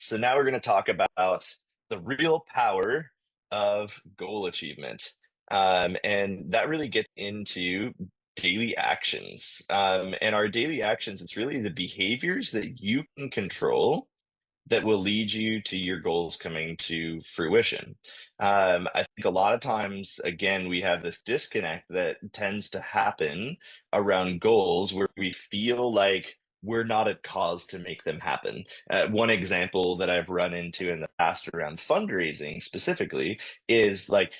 So now we're going to talk about the real power of goal achievement. And that really gets into daily actions. And our daily actions, it's really the behaviors that you can control that will lead you to your goals coming to fruition. I think a lot of times, again, we have this disconnect that tends to happen around goals where we feel like we're not at cause to make them happen. One example that I've run into in the past around fundraising specifically is like,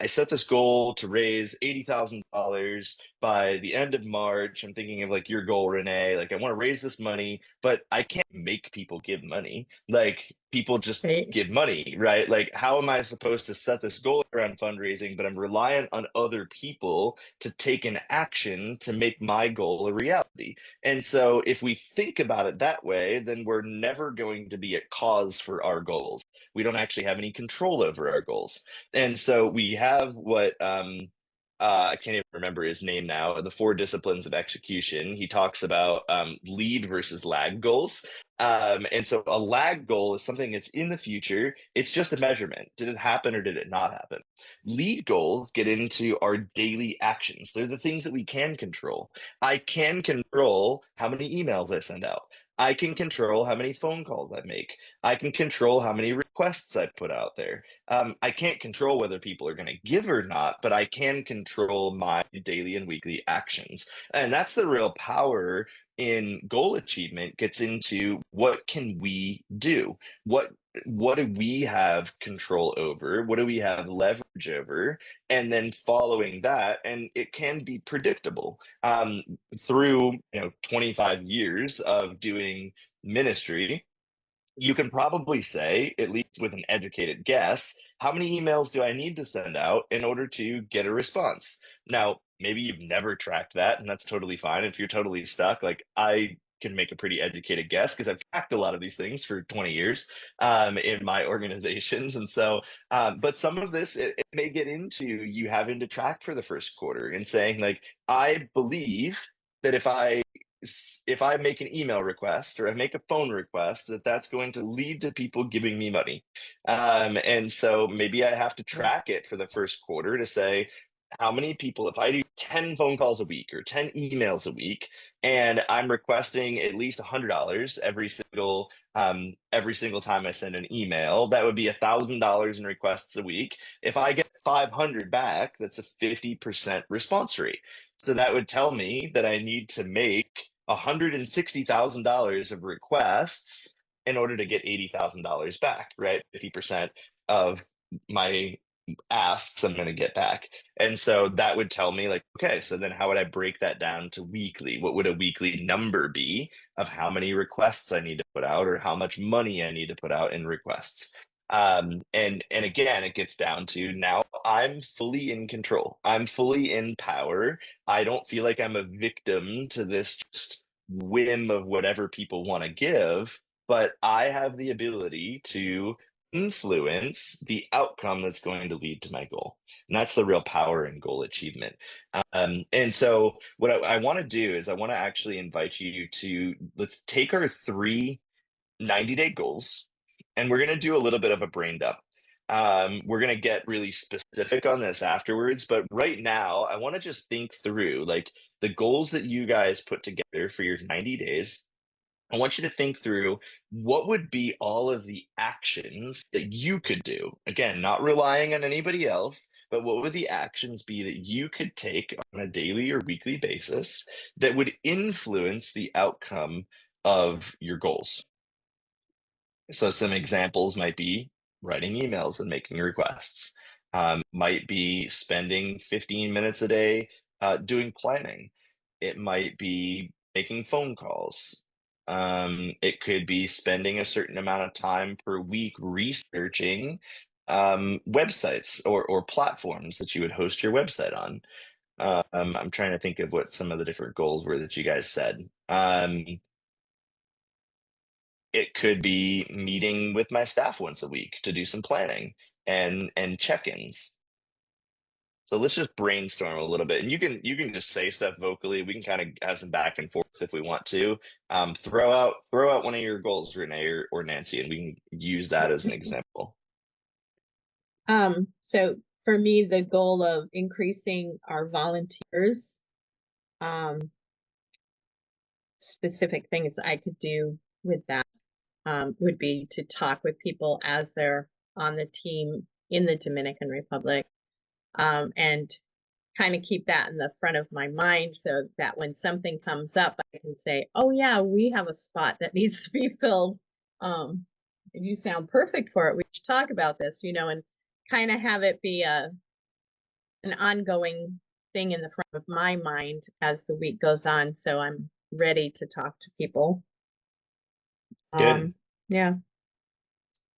I set this goal to raise $80,000 by the end of March. I'm thinking of like your goal, Renee. Like, I want to raise this money, but I can't make people give money. Like, people just Right. give money, right? Like, how am I supposed to set this goal around fundraising, but I'm reliant on other people to take an action to make my goal a reality? And so, if we think about it that way, then we're never going to be at cause for our goals. We don't actually have any control over our goals. And so we have what I can't even remember his name now, the four disciplines of execution. He talks about lead versus lag goals. And so a lag goal is something that's in the future. It's just a measurement. Did it happen or did it not happen? Lead goals get into our daily actions. They're the things that we can control. I can control how many emails I send out. I can control how many phone calls I make. I can control how many requests I put out there. I can't control whether people are going to give or not, but I can control my daily and weekly actions. And that's the real power in goal achievement gets into what can we do? What what do we have control over? What do we have leverage over? And then following that, and it can be predictable. Through 25 years of doing ministry, you can probably say, at least with an educated guess, how many emails do I need to send out in order to get a response? Now, maybe you've never tracked that, and that's totally fine. If you're totally stuck, like I can make a pretty educated guess because I've tracked a lot of these things for 20 years in my organizations. And so, but some of this, it may get into you having to track for the first quarter and saying, like, I believe that if I make an email request or I make a phone request, that's going to lead to people giving me money. And so maybe I have to track it for the first quarter to say how many people, if I do 10 phone calls a week or 10 emails a week, and I'm requesting at least $100 every single time I send an email, that would be $1,000 in requests a week. If I get 500 back, that's a 50% response rate. So that would tell me that I need to make $160,000 of requests in order to get $80,000 back, right? 50% of my asks I'm going to get back. And so that would tell me, like, okay, so then how would I break that down to weekly? What would a weekly number be of how many requests I need to put out or how much money I need to put out in requests? And again, it gets down to now I'm fully in control. I'm fully in power. I don't feel like I'm a victim to this just whim of whatever people want to give, but I have the ability to influence the outcome that's going to lead to my goal. And that's the real power in goal achievement. And so what I want to do is I want to actually invite you to let's take our three 90-day goals, and we're going to do a little bit of a brain dump. We're going to get really specific on this afterwards, but right now, I want to just think through like the goals that you guys put together for your 90 days. I want you to think through what would be all of the actions that you could do. Again, not relying on anybody else, but what would the actions be that you could take on a daily or weekly basis that would influence the outcome of your goals? So some examples might be writing emails and making requests. Might be spending 15 minutes a day doing planning. It might be making phone calls. It could be spending a certain amount of time per week researching websites or platforms that you would host your website on. I'm trying to think of what some of the different goals were that you guys said. It could be meeting with my staff once a week to do some planning and check-ins. So let's just brainstorm a little bit, and you can just say stuff vocally. We can kind of have some back and forth if we want to. Throw out one of your goals, Renee or Nancy, and we can use that as an example. So for me, the goal of increasing our volunteers, um, specific things I could do with that, would be to talk with people as they're on the team in the Dominican Republic, and kind of keep that in the front of my mind so that when something comes up, I can say, oh yeah, we have a spot that needs to be filled. You sound perfect for it. We should talk about this, and kind of have it be an ongoing thing in the front of my mind as the week goes on. So I'm ready to talk to people. Good. Yeah.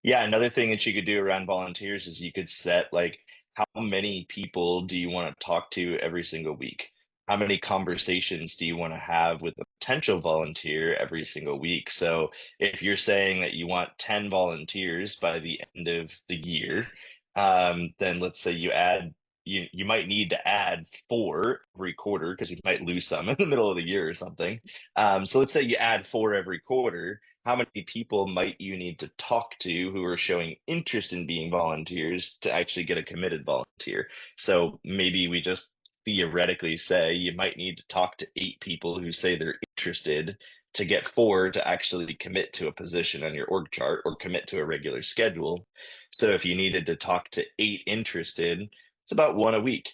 Yeah, another thing that you could do around volunteers is you could set like how many people do you want to talk to every single week? How many conversations do you want to have with a potential volunteer every single week? So if you're saying that you want 10 volunteers by the end of the year, then let's say you might need to add four every quarter because you might lose some in the middle of the year or something. So let's say you add four every quarter. How many people might you need to talk to who are showing interest in being volunteers to actually get a committed volunteer? So maybe we just theoretically say you might need to talk to eight people who say they're interested to get four to actually commit to a position on your org chart or commit to a regular schedule. So if you needed to talk to eight interested, it's about one a week.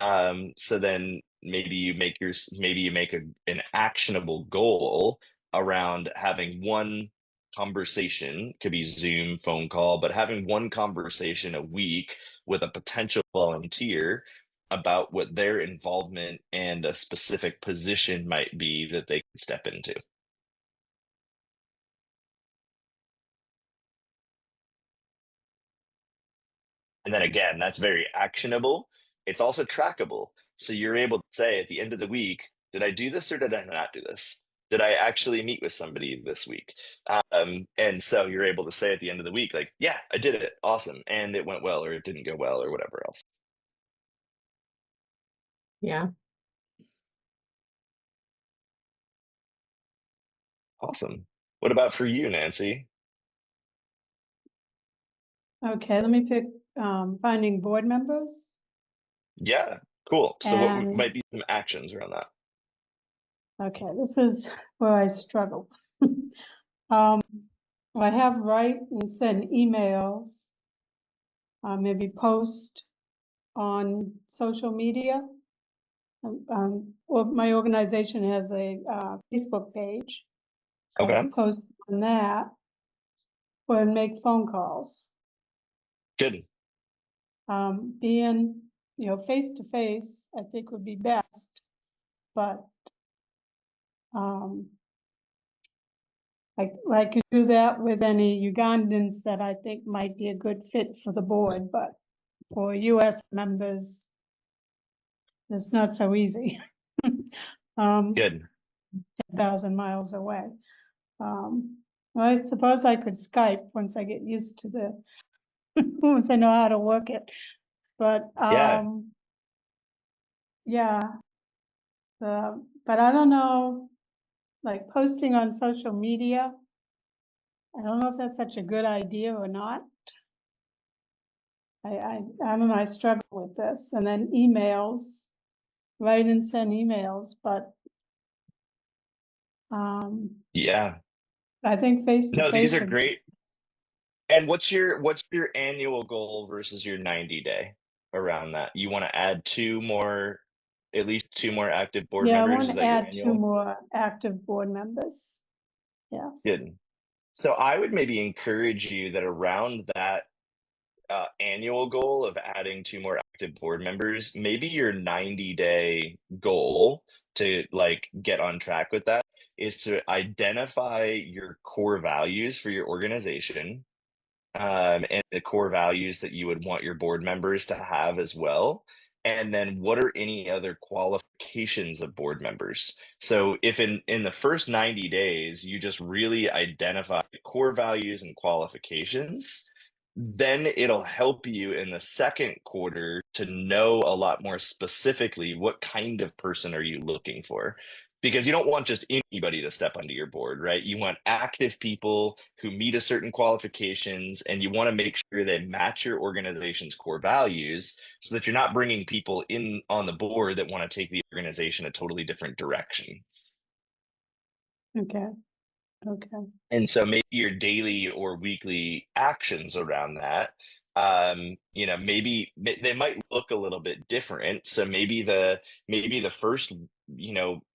So then maybe you make an actionable goal around having one conversation, could be Zoom, phone call, but having one conversation a week with a potential volunteer about what their involvement and a specific position might be that they can step into. And then again, that's very actionable. It's also trackable. So you're able to say at the end of the week, did I do this or did I not do this? Did I actually meet with somebody this week? And so you're able to say at the end of the week, like, yeah, I did it. Awesome. And it went well or it didn't go well or whatever else. Yeah. Awesome. What about for you, Nancy? Okay, let me pick finding board members. Yeah, cool. So what And might be some actions around that? okay, this is where I struggle. um, I have write and send emails, maybe post on social media. Well, my organization has a Facebook page, so I Okay, could post on that or make phone calls. good. Being, face to face, I think would be best, but um, I could do that with any Ugandans that I think might be a good fit for the board, but for US members, it's not so easy. 10,000 Good. miles away. Well, I suppose I could Skype once I get used to once I know how to work it. But Yeah. yeah, but I don't know, like posting on social media, I don't know if that's such a good idea or not. I don't know, I struggle with this. And then emails, write and send emails, but Yeah. I think face to No, these face are would be. great. And what's your annual goal versus your 90 day around that? You want to add at least two more active board Yeah, I members? want Is to that your add two annual? more active board members. Yes. Good. So I would maybe encourage you that around that annual goal of adding two more active board members, maybe your 90-day goal to like get on track with that is to identify your core values for your organization, and the core values that you would want your board members to have as well. And then what are any other qualifications of board members? So if in the first 90 days you just really identify core values and qualifications, then it'll help you in the second quarter to know a lot more specifically what kind of person are you looking for. because you don't want just anybody to step onto your board, right? You want active people who meet a certain qualifications, and you want to make sure they match your organization's core values so that you're not bringing people in on the board that want to take the organization a totally different direction. Okay, okay, And so maybe your daily or weekly actions around that, maybe they might look a little bit different. So maybe the first,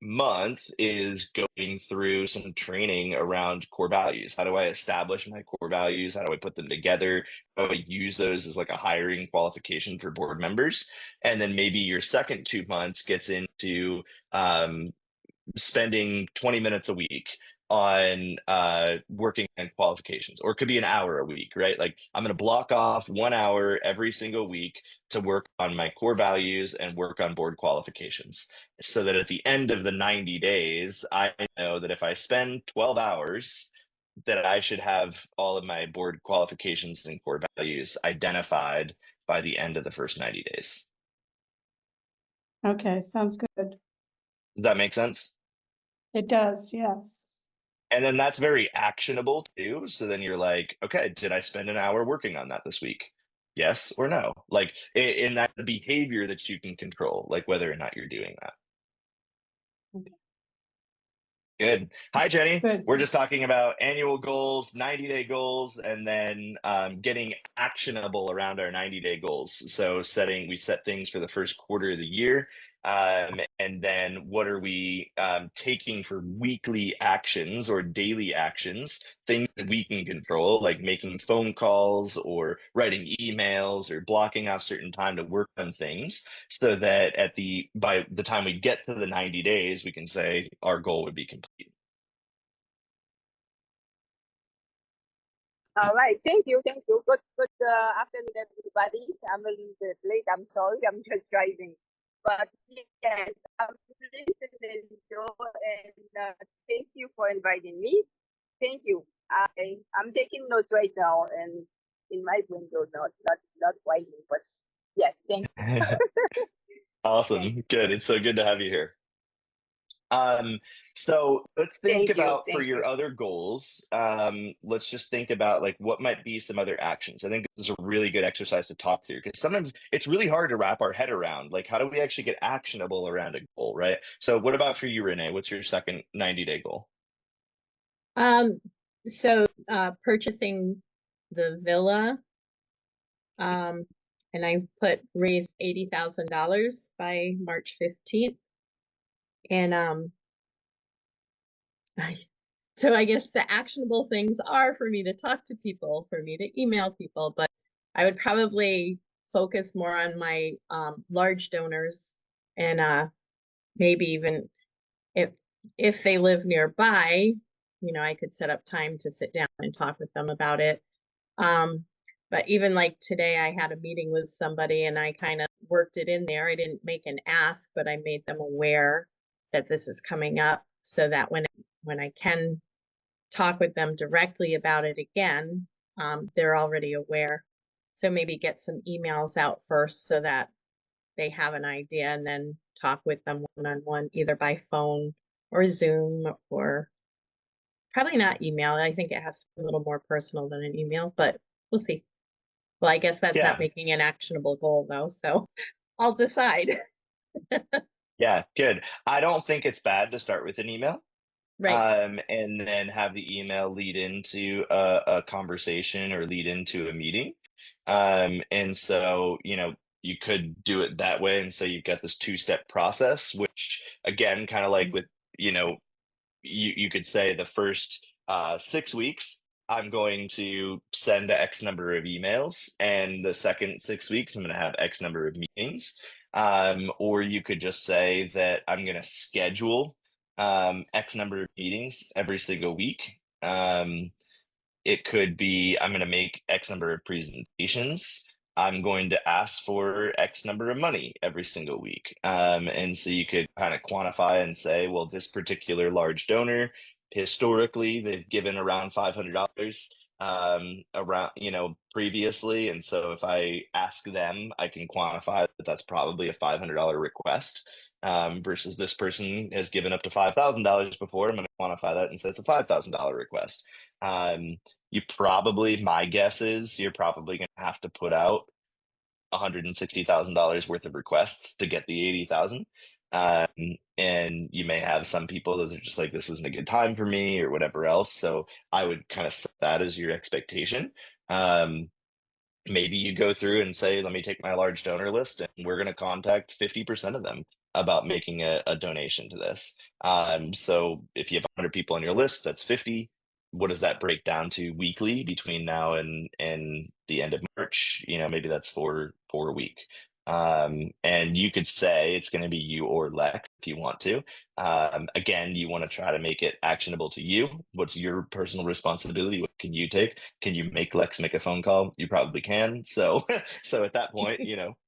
month is going through some training around core values. How do I establish my core values? How do I put them together? How do I use those as like a hiring qualification for board members? And then maybe your second 2 months gets into spending 20 minutes a week on working on qualifications, or it could be an hour a week, right? Like I'm going to block off 1 hour every single week to work on my core values and work on board qualifications, so that at the end of the 90 days, I know that if I spend 12 hours, that I should have all of my board qualifications and core values identified by the end of the first 90 days. okay, sounds good. Does that make sense? It does, yes. And then that's very actionable too. So then you're like, okay, did I spend an hour working on that this week? Yes or no? Like, and that's the behavior that you can control, like whether or not you're doing that. Okay. Good. Hi, Jenny. Good. We're just talking about annual goals, 90-day goals, and then getting actionable around our 90-day goals. So we set things for the first quarter of the year. And then what are we taking for weekly actions or daily actions, things that we can control, like making phone calls or writing emails or blocking off certain time to work on things, so that by the time we get to the 90 days, we can say our goal would be complete. All right, thank you, thank you. Good afternoon, everybody. I'm a little bit late. I'm sorry. I'm just driving, but yes, I'm listening to, and thank you for inviting me. Thank you. I'm taking notes right now, and in my window, not writing, but yes, thank you. Awesome. Thanks. Good. It's so good to have you here. So let's think Thank you. about, for Thank your you. other goals, let's just think about like what might be some other actions. I think this is a really good exercise to talk through, because sometimes it's really hard to wrap our head around, like how do we actually get actionable around a goal, right? So what about for you, Renee? What's your second 90-day goal? So purchasing the villa, and I raised $80,000 by March 15th. And so I guess the actionable things are for me to talk to people, for me to email people, but I would probably focus more on my large donors, and maybe even if they live nearby, I could set up time to sit down and talk with them about it. But even like today, I had a meeting with somebody and I kind of worked it in there. I didn't make an ask, but I made them aware that this is coming up, so that when I can talk with them directly about it again, they're already aware. So maybe get some emails out first so that they have an idea, and then talk with them one-on-one, either by phone or Zoom, or probably not email. I think it has to be a little more personal than an email, but we'll see. Well, I guess that's not Yeah. making an actionable goal though, so I'll decide. Yeah, good. I don't think it's bad to start with an email. Right. And then have the email lead into a conversation or lead into a meeting. And so, you could do it that way. And so you've got this two-step process, which again, kind of like with, you could say the first 6 weeks, I'm going to send X number of emails, and the second 6 weeks, I'm going to have X number of meetings. Or you could just say that I'm going to schedule X number of meetings every single week. It could be I'm going to make X number of presentations. I'm going to ask for X number of money every single week. And so you could kind of quantify and say, well, this particular large donor, historically, they've given around $500. around, previously. And so if I ask them, I can quantify that that's probably a $500 request. Versus this person has given up to $5,000 before. I'm going to quantify that and say it's a $5,000 request. My guess is you're probably going to have to put out $160,000 worth of requests to get the 80,000. And you may have some people that are just like, this isn't a good time for me or whatever else. So I would kind of set that as your expectation. Um, Maybe you go through and say, let me take my large donor list and we're going to contact 50% of them about making a donation to this. So if you have 100 people on your list, that's 50. What does that break down to weekly between now and the end of March? Maybe that's for a week. And you could say it's going to be you or Lex if you want to. Again, you want to try to make it actionable to you. What's your personal responsibility? What can you take? Can you make Lex make a phone call? You probably can. So so at that point,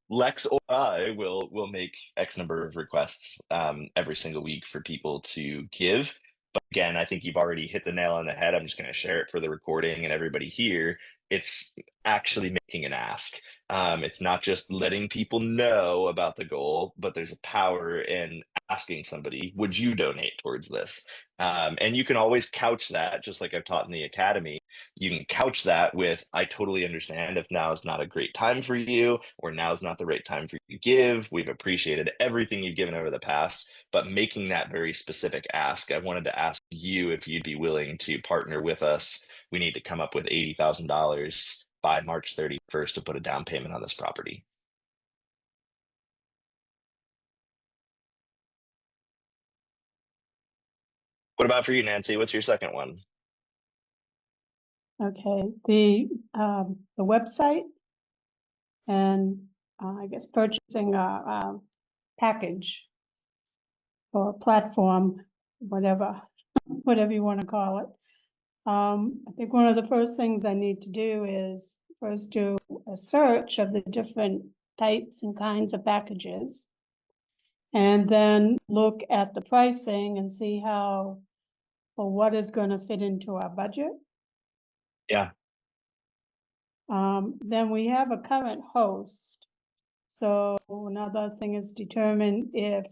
Lex or I will make X number of requests every single week for people to give. But again, I think you've already hit the nail on the head. I'm just going to share it for the recording and everybody here. It's actually making an ask. It's not just letting people know about the goal, but there's a power in asking somebody, would you donate towards this? And you can always couch that, just like I've taught in the academy. You can couch that with, I totally understand if now is not a great time for you, or now is not the right time for you to give. We've appreciated everything you've given over the past, but making that very specific ask. I wanted to ask you if you'd be willing to partner with us. We need to come up with $80,000 by March 31st to put a down payment on this property. What about for you, Nancy? What's your second one? Okay, the website and I guess purchasing a package or platform, whatever you want to call it. I think one of the first things I need to do is first do a search of the different types and kinds of packages, and then look at the pricing and see how or what is going to fit into our budget. Yeah. Then we have a current host. So another thing is determine if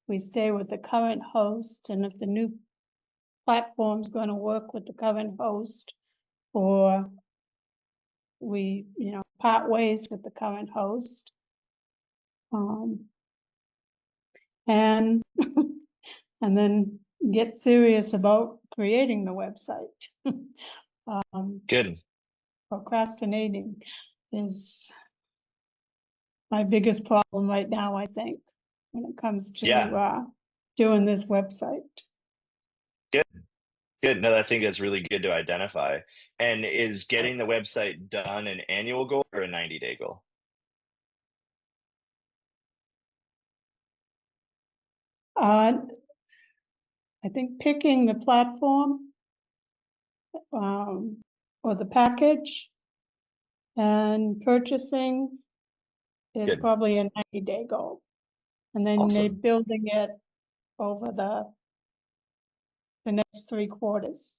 we stay with the current host and if the new platform is going to work with the current host, or we, part ways with the current host. And and then get serious about creating the website. Good. Procrastinating is my biggest problem right now, I think, when it comes to doing this website. Good. Good. No, I think that's really good to identify. And is getting the website done an annual goal or a 90-day goal? I think picking the platform or the package and purchasing is Good. probably a 90-day goal. And then they're Awesome. building it over the next 3 quarters.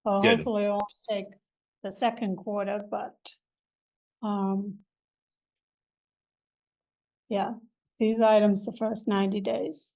So Good. hopefully I'll take the second quarter, but yeah, these items, the first 90 days.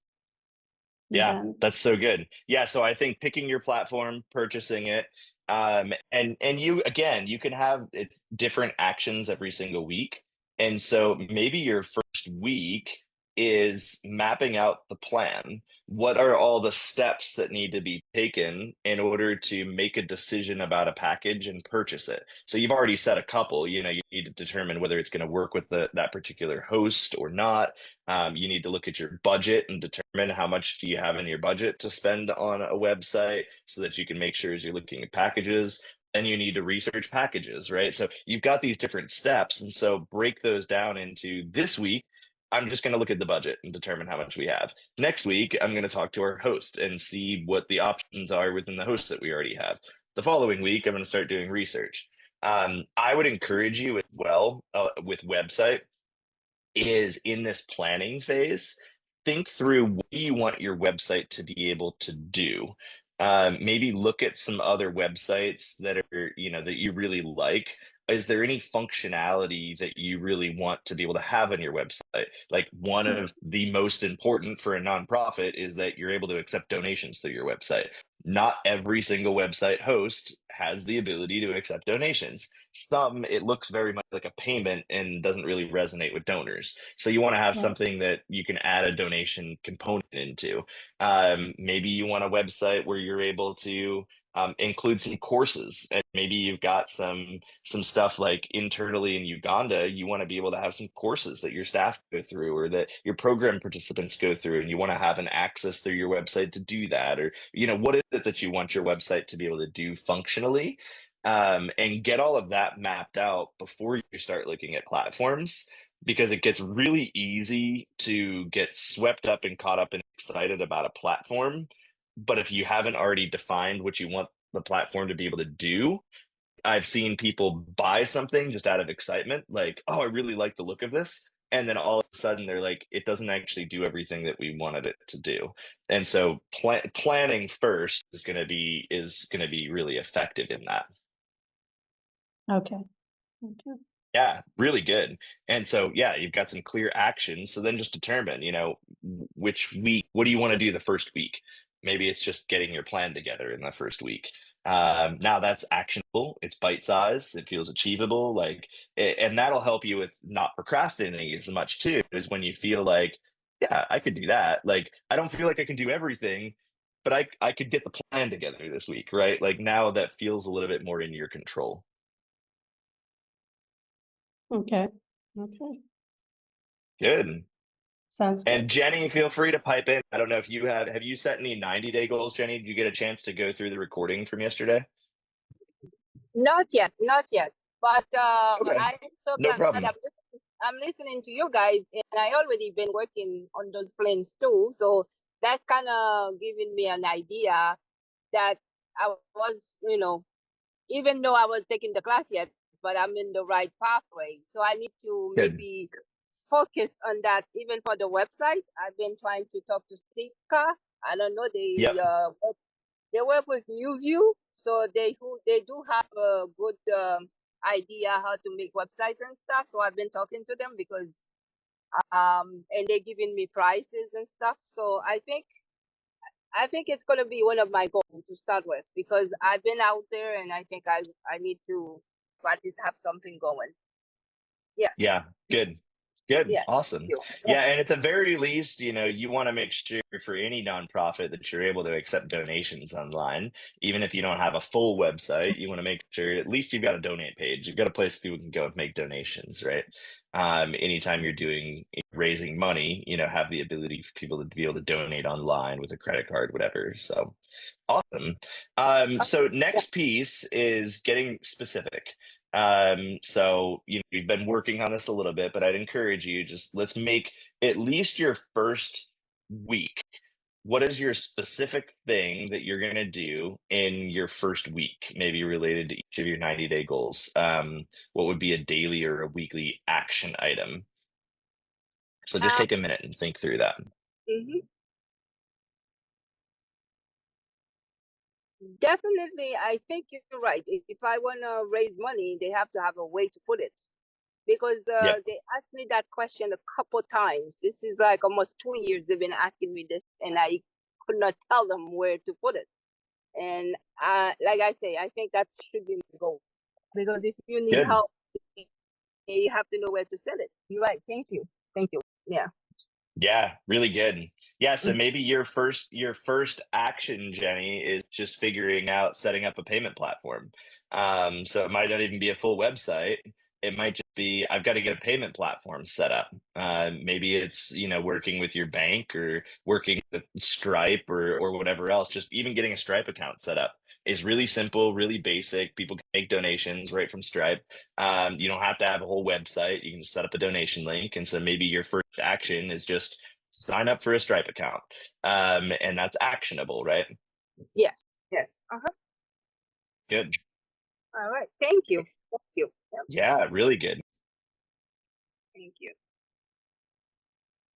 Yeah, Then, that's so good. Yeah, so I think picking your platform, purchasing it, and you again, you can have it's different actions every single week. And so maybe your first week is mapping out the plan. What are all the steps that need to be taken in order to make a decision about a package and purchase it? So you've already set a couple, you need to determine whether it's going to work with that particular host or not. You need to look at your budget and determine how much do you have in your budget to spend on a website so that you can make sure as you're looking at packages. Then you need to research packages, right? So you've got these different steps. And so break those down into this week. I'm just going to look at the budget and determine how much we have. Next week, I'm going to talk to our host and see what the options are within the host that we already have. The following week, I'm going to start doing research. I would encourage you as well with website is in this planning phase, think through what do you want your website to be able to do. maybe look at some other websites that are, that you really like. Is there any functionality that you really want to be able to have on your website? Like one of the most important for a nonprofit is that you're able to accept donations through your website. Not every single website host has the ability to accept donations. Some, it looks very much like a payment and doesn't really resonate with donors. So you want to have Right. something that you can add a donation component into. Maybe you want a website where you're able to include some courses, and maybe you've got some stuff like internally in Uganda. You want to be able to have some courses that your staff go through or that your program participants go through, and you want to have an access through your website to do that. Or what is it that you want your website to be able to do functionally? And get all of that mapped out before you start looking at platforms, because it gets really easy to get swept up and caught up and excited about a platform. But if you haven't already defined what you want the platform to be able to do, I've seen people buy something just out of excitement, like, oh, I really like the look of this. And then all of a sudden they're like, it doesn't actually do everything that we wanted it to do. And so planning first is going to be really effective in that. Okay. Okay. Yeah, really good. And so, yeah, you've got some clear actions. So then just determine, which week, what do you want to do the first week? Maybe it's just getting your plan together in the first week. Now that's actionable. It's bite size. It feels achievable. And that'll help you with not procrastinating as much too, is when you feel like, yeah, I could do that. Like, I don't feel like I can do everything, but I could get the plan together this week, right? Like now that feels a little bit more in your control. Okay. Okay. Good. Sounds good. And Jenny, feel free to pipe in. I don't know if have you set any 90-day goals, Jenny? Did you get a chance to go through the recording from yesterday? Not yet, not yet. But Okay, I'm so no glad problem. I'm listening to you guys, and I already been working on those planes too. So that's kind of giving me an idea that I was, even though I was taking the class yet, but I'm in the right pathway. So I need to Good. maybe focus on that even for the website. I've been trying to talk to Stika. I don't know, Yep. they work with NewView, so they do have a good idea how to make websites and stuff. So I've been talking to them because and they're giving me prices and stuff. So I think it's gonna be one of my goals to start with, because I've been out there and I think I need to at least have something going. Yes. Yeah, good. Good. Yes. Thank Awesome. you. Yeah, and at the very least, you want to make sure for any nonprofit that you're able to accept donations online. Even if you don't have a full website, you want to make sure at least you've got a donate page. You've got a place people can go and make donations, right? Anytime you're doing raising money, have the ability for people to be able to donate online with a credit card, whatever. So awesome. So Yeah. next piece is getting specific. So we've been working on this a little bit, but I'd encourage you, just let's make at least your first week. What is your specific thing that you're going to do in your first week, maybe related to each of your 90-day goals? What would be a daily or a weekly action item? So just Um, take a minute and think through that. mhm. Definitely, I think you're right. If I want to raise money, they have to have a way to put it, because Yep. they asked me that question a couple times. This is like almost 2 years they've been asking me this, and I could not tell them where to put it. And like I say, I think that should be my goal, because if you need Good. help, you have to know where to send it. You're right. Thank you. Thank you. Yeah. Yeah, really good. Yeah, so Mhm. maybe your first action, Jenny, is just figuring out setting up a payment platform. So it might not even be a full website. It might just be I've got to get a payment platform set up. Maybe it's working with your bank or working with Stripe or whatever else. Just even getting a Stripe account set up is really simple, really basic. People can make donations right from Stripe. You don't have to have a whole website. You can just set up a donation link. And so maybe your first action is just sign up for a Stripe account. And that's actionable, right? Yes. Yes. Uh-huh. Good. All right. Thank you. Thank you. Yeah, Yeah, really good. thank you.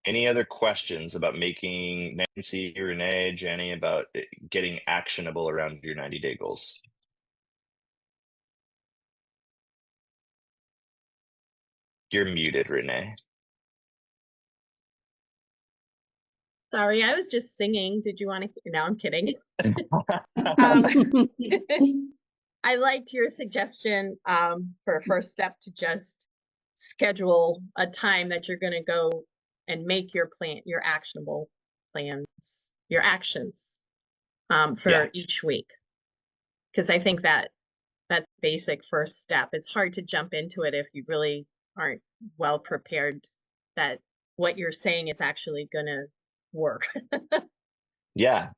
Any other questions about making Nancy, Renee, Jenny, about getting actionable around your 90-day goals? You're muted, Renee. Sorry, I was just singing. Did you want to? No, I'm kidding. Um, I liked your suggestion for a first step to just schedule a time that you're going to go and make your plan, your actionable plans, your actions for Yeah. each week. Because I think that that's basic first step. It's hard to jump into it if you really aren't well prepared that what you're saying is actually going to work. Yeah.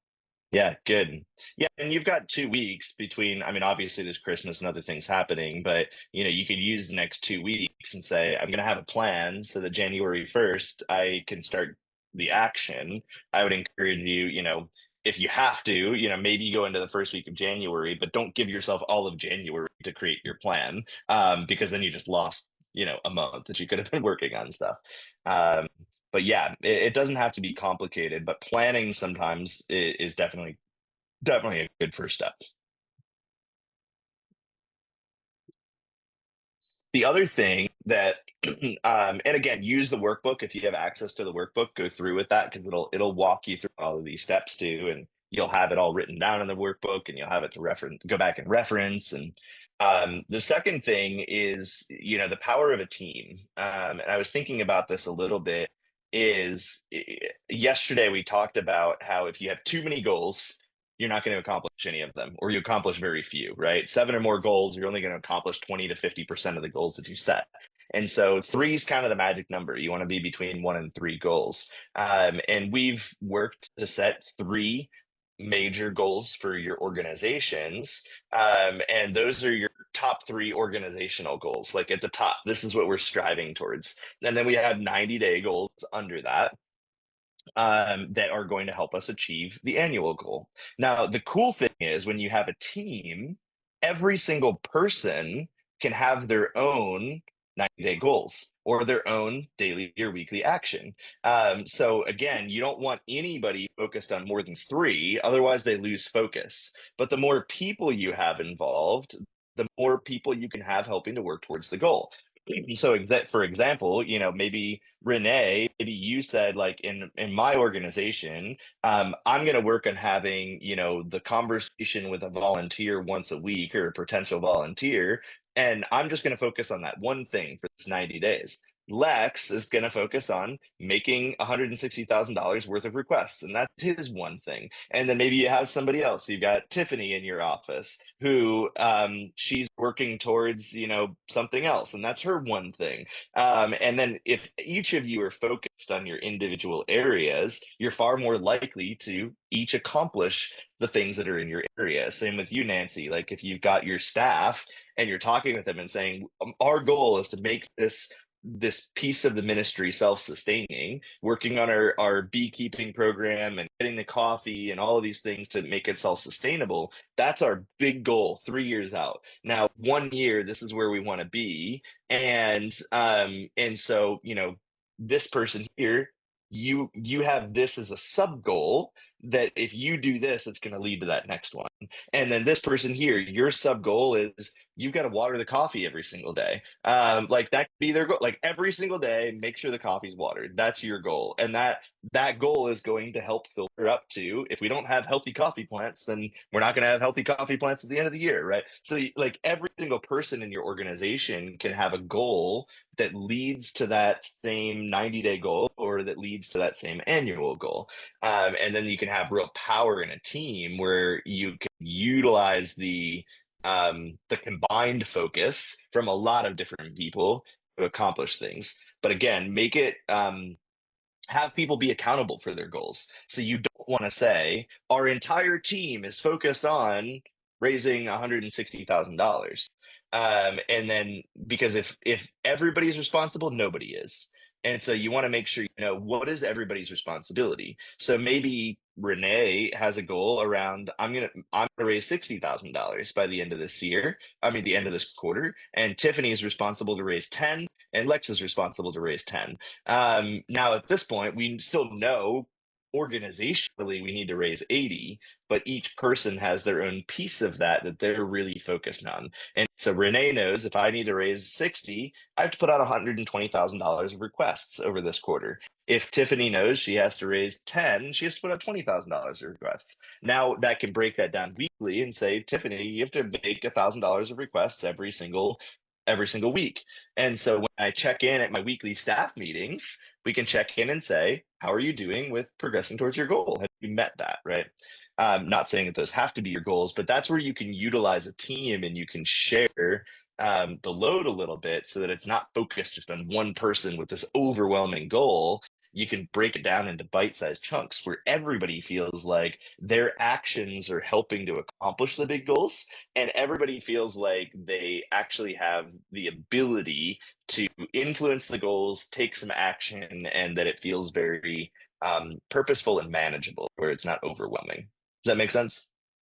Yeah, good. Yeah, and you've got 2 weeks between, I mean, obviously there's Christmas and other things happening, but you could use the next 2 weeks and say, I'm gonna have a plan so that January 1st I can start the action. I would encourage you, if you have to, maybe go into the first week of January, but don't give yourself all of January to create your plan, because then you just lost, a month that you could have been working on stuff. Um, but yeah, it doesn't have to be complicated, but planning sometimes is definitely a good first step. The other thing that, and again, use the workbook if you have access to the workbook. Go through with that because it'll walk you through all of these steps too, and you'll have it all written down in the workbook, and you'll have it to reference, go back and reference. And the second thing is, the power of a team. And I was thinking about this a little bit. Yesterday we talked about how if you have too many goals, you're not going to accomplish any of them, or you accomplish very few, right? 7 or more goals, you're only going to accomplish 20 to 50% of the goals that you set. And so 3 is kind of the magic number. You want to be between 1 and 3 goals. And we've worked to set 3 major goals for your organizations. And those are your top 3 organizational goals. Like at the top, this is what we're striving towards. And then we have 90-day goals under that, that are going to help us achieve the annual goal. Now, the cool thing is when you have a team, every single person can have their own 90-day goals or their own daily or weekly action. So again, you don't want anybody focused on more than 3, otherwise they lose focus. But the more people you have involved, the more people you can have helping to work towards the goal. So for example, maybe Renee, maybe you said like in my organization, I'm going to work on having, the conversation with a volunteer once a week or a potential volunteer, and I'm just going to focus on that one thing for this 90 days. Lex is going to focus on making $160,000 worth of requests, and that's his one thing. And then maybe you have somebody else. You've got Tiffany in your office who, she's working towards, something else, and that's her one thing. And then if each of you are focused on your individual areas, you're far more likely to each accomplish the things that are in your area. Same with you, Nancy. Like if you've got your staff and you're talking with them and saying, our goal is to make this piece of the ministry self-sustaining, working on our beekeeping program and getting the coffee and all of these things to make it self-sustainable. That's our big goal 3 years out. Now, 1 year, this is where we want to be. And so, this person here, you have this as a sub goal that if you do this, it's going to lead to that next one. And then this person here, your sub goal is you've got to water the coffee every single day. Like that could be their goal. Like every single day, make sure the coffee's watered. That's your goal, and that goal is going to help filter up to, if we don't have healthy coffee plants, then we're not going to have healthy coffee plants at the end of the year, right? So like every single person in your organization can have a goal that leads to that same 90-day goal or that leads to that same annual goal. And then you can have real power in a team where you can utilize the combined focus from a lot of different people to accomplish things. But again, make it, have people be accountable for their goals. So you don't want to say our entire team is focused on raising $160,000. And then because if everybody's responsible, nobody is. And so you want to make sure you know what is everybody's responsibility. So maybe Renee has a goal around I'm gonna raise $60,000 by the end of this year. I mean the end of this quarter, and Tiffany is responsible to raise 10, and Lex is responsible to raise 10. Now at this point, we still know organizationally we need to raise 80, but each person has their own piece of that they're really focused on. And so Renee knows if I need to raise 60, I have to put out $120,000 of requests over this quarter. If Tiffany knows she has to raise 10, she has to put out $20,000 of requests. Now that can break that down weekly and say, Tiffany, you have to make $1,000 of requests every single week. And so when I check in at my weekly staff meetings, we can check in and say, how are you doing with progressing towards your goal? Have you met that, right? Not saying that those have to be your goals, but that's where you can utilize a team and you can share the load a little bit so that it's not focused just on one person with this overwhelming goal. You can break it down into bite-sized chunks where everybody feels like their actions are helping to accomplish the big goals, and everybody feels like they actually have the ability to influence the goals, take some action, and that it feels very purposeful and manageable, where it's not overwhelming. Does that make sense?